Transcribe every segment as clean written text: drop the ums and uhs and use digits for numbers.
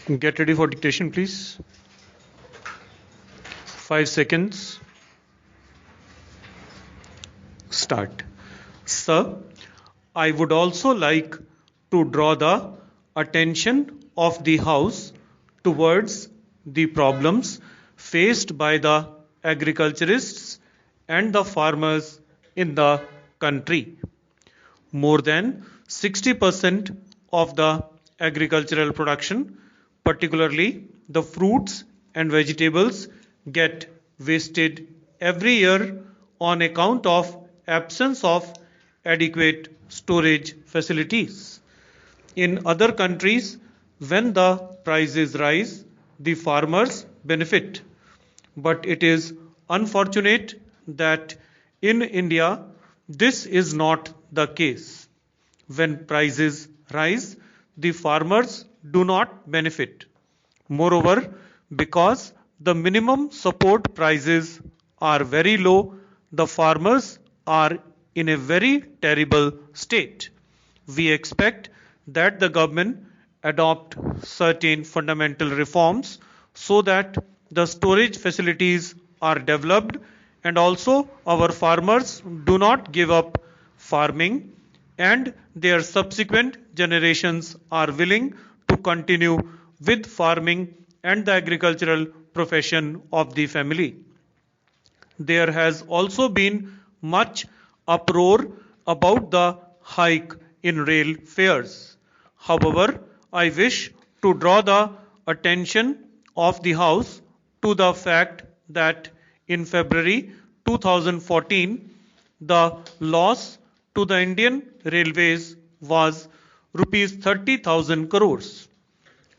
Get ready for dictation, please. 5 seconds. Start. Sir, I would also like to draw the attention of the House towards the problems faced by the agriculturists and the farmers in the country. More than 60% of the agricultural production, particularly the fruits and vegetables, get wasted every year on account of absence of adequate storage facilities. In other countries, when the prices rise, the farmers benefit. But it is unfortunate that in India, this is not the case. When prices rise, the farmers do not benefit. Moreover, because the minimum support prices are very low, the farmers are in a very terrible state. We expect that the government adopt certain fundamental reforms so that the storage facilities are developed and also our farmers do not give up farming and their subsequent generations are willing to continue with farming and the agricultural profession of the family. There has also been much uproar about the hike in rail fares. However, I wish to draw the attention of the House to the fact that in February 2014, the loss to the Indian Railways was rupees 30,000 crores.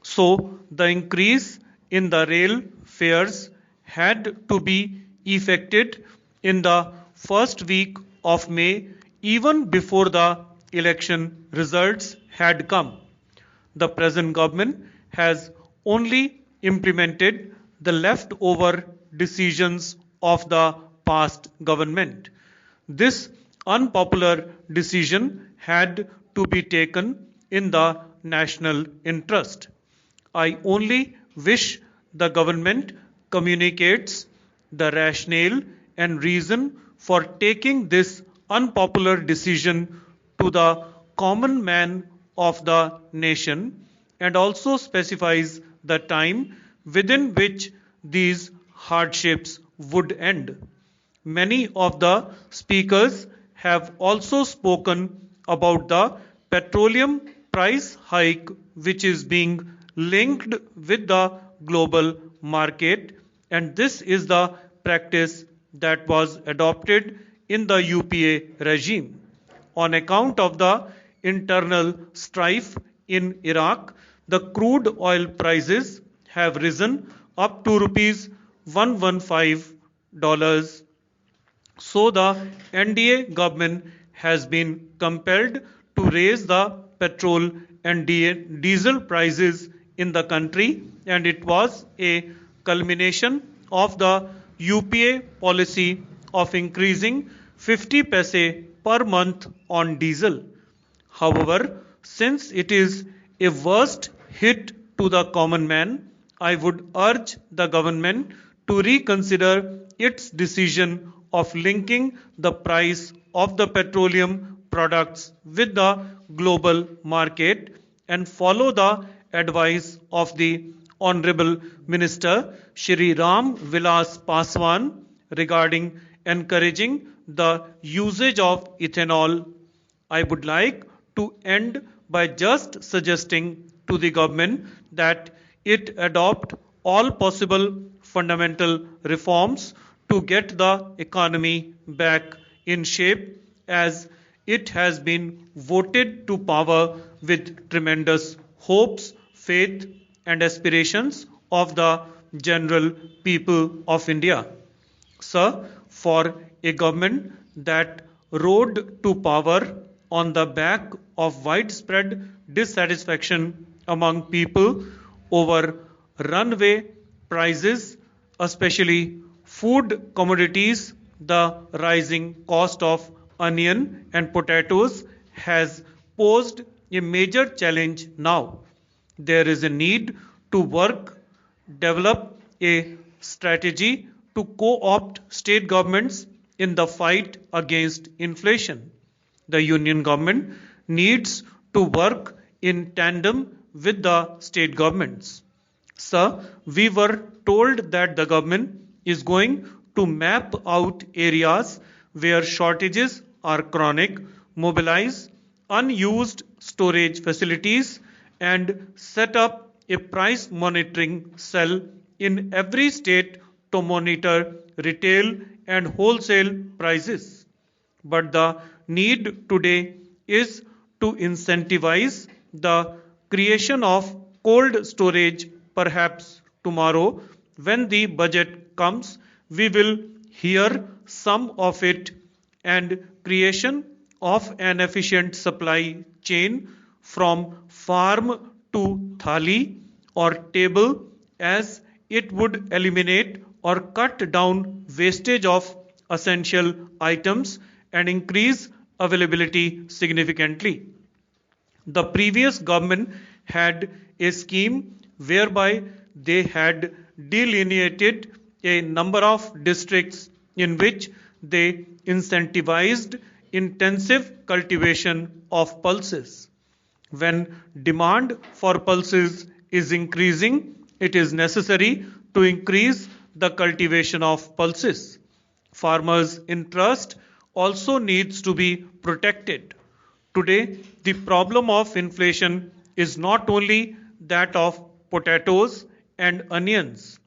So the increase in the rail fares had to be effected in the first week of May, even before the election results had come. The present government has only implemented the leftover decisions of the past government. This unpopular decision had to be taken in the national interest. I only wish the government communicates the rationale and reason for taking this unpopular decision to the common man of the nation and also specifies the time within which these hardships would end. Many of the speakers have also spoken about the petroleum price hike which is being linked with the global market, and this is the practice that was adopted in the UPA regime. On account of the internal strife in Iraq, the crude oil prices have risen up to rupees 115. So the NDA government has been compelled to raise the petrol and diesel prices in the country, and it was a culmination of the UPA policy of increasing 50 paise per month on diesel. However, since it is a worst hit to the common man, I would urge the government to reconsider its decision of linking the price of the petroleum products with the global market and follow the advice of the Honorable Minister Shri Ram Vilas Paswan regarding encouraging the usage of ethanol. I would like to end by just suggesting to the government that it adopt all possible fundamental reforms to get the economy back in shape, as it has been voted to power with tremendous hopes, faith and aspirations of the general people of India. Sir, for a government that rode to power on the back of widespread dissatisfaction among people over runaway prices, especially food commodities, the rising cost of onion and potatoes has posed a major challenge now. There is a need to work, develop a strategy to co-opt state governments in the fight against inflation. The union government needs to work in tandem with the state governments. Sir, we were told that the government is going to map out areas where shortages are chronic, mobilize unused storage facilities, and set up a price monitoring cell in every state to monitor retail and wholesale prices. But the need today is to incentivize the creation of cold storage. Perhaps tomorrow, when the budget comes, we will hear some of it, and creation of an efficient supply chain from farm to thali or table, as it would eliminate or cut down wastage of essential items and increase availability significantly. The previous government had a scheme whereby they had delineated a number of districts in which they incentivized intensive cultivation of pulses. When demand for pulses is increasing, it is necessary to increase the cultivation of pulses. Farmers' interest also needs to be protected. Today, the problem of inflation is not only that of potatoes and onions.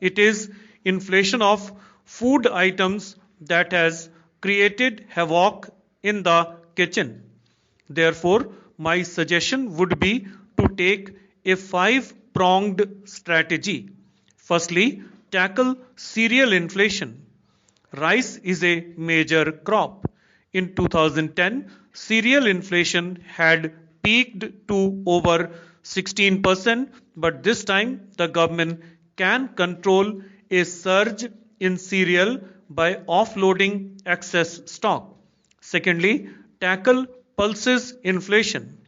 It is inflation of food items that has created havoc in the kitchen. Therefore, my suggestion would be to take a five-pronged strategy. Firstly, tackle cereal inflation. Rice is a major crop. In 2010, cereal inflation had peaked to over 16%, but this time the government can control a surge in cereal by offloading excess stock. Secondly, tackle pulses inflation.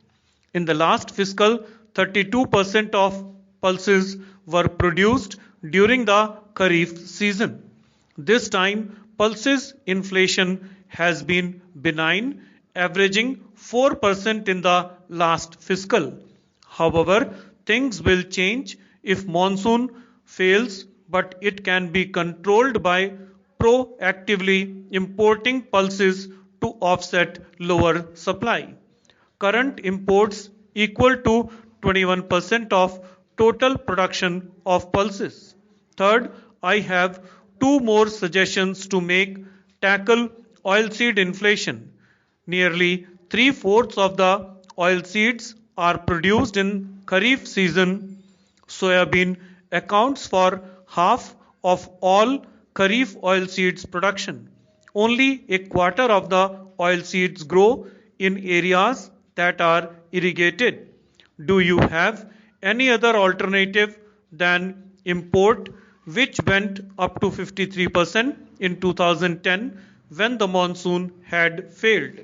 In the last fiscal, 32% of pulses were produced during the Kharif season. This time, pulses inflation has been benign, averaging 4% in the last fiscal. However, things will change if monsoon fails, but it can be controlled by proactively importing pulses to offset lower supply. Current imports equal to 21% of total production of pulses. Third, I have two more suggestions to make tackle oilseed inflation. Nearly three-fourths of the oilseeds are produced in Kharif season. Soybean accounts for half of all Kharif oilseeds production. Only a quarter of the oilseeds grow in areas that are irrigated. Do you have any other alternative than import, which went up to 53% in 2010 when the monsoon had failed?